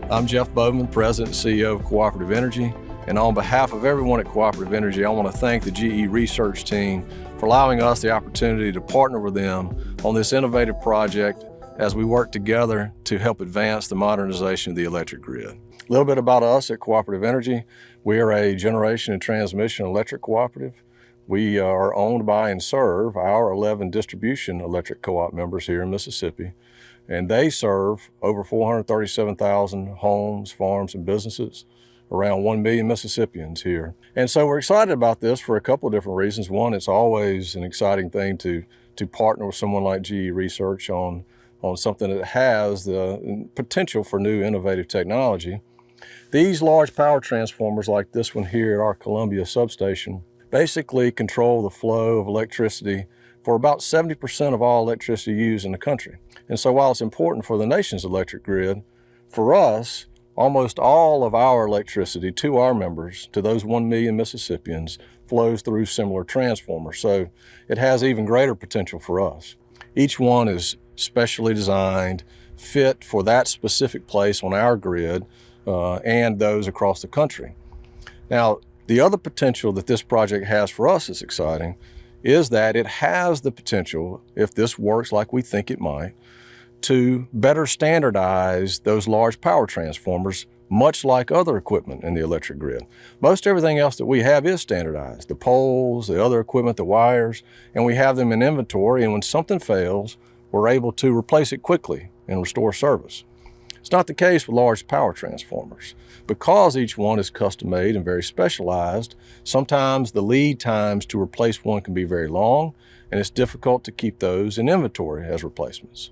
I'm Jeff Bowman, President and CEO of Cooperative Energy, and on behalf of everyone at Cooperative Energy, I want to thank the GE research team for allowing us the opportunity to partner with them on this innovative project as we work together to help advance the modernization of the electric grid. A little bit about us at Cooperative Energy. We are a generation and transmission electric cooperative. We are owned by and serve our 11 distribution electric co-op members here in Mississippi, and they serve over 437,000 homes, farms, and businesses, around 1 million Mississippians here. And so we're excited about this for a couple of different reasons. One, it's always an exciting thing to partner with someone like GE Research on something that has the potential for new innovative technology. These large power transformers like this one here at our Columbia substation basically control the flow of electricity for about 70% of all electricity used in the country. And so while it's important for the nation's electric grid, for us, almost all of our electricity to our members, to those 1 million Mississippians, flows through similar transformers. So it has even greater potential for us. Each one is specially designed, fit for that specific place on our grid and those across the country. Now, the other potential that this project has for us is exciting, is that it has the potential, if this works like we think it might, to better standardize those large power transformers, much like other equipment in the electric grid. Most everything else that we have is standardized, the poles, the other equipment, the wires, and we have them in inventory, and when something fails, we're able to replace it quickly and restore service. It's not the case with large power transformers. Because each one is custom made and very specialized, sometimes the lead times to replace one can be very long, and it's difficult to keep those in inventory as replacements.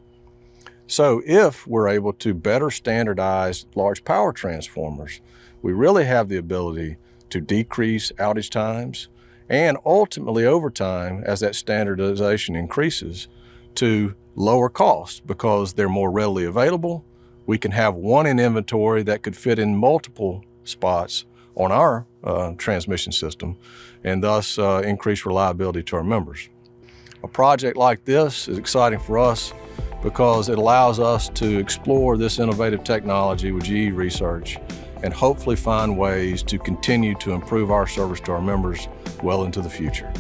So if we're able to better standardize large power transformers, we really have the ability to decrease outage times and ultimately over time, as that standardization increases, to lower costs because they're more readily available. We can have one in inventory that could fit in multiple spots on our transmission system and thus increase reliability to our members. A project like this is exciting for us because it allows us to explore this innovative technology with GE Research and hopefully find ways to continue to improve our service to our members well into the future.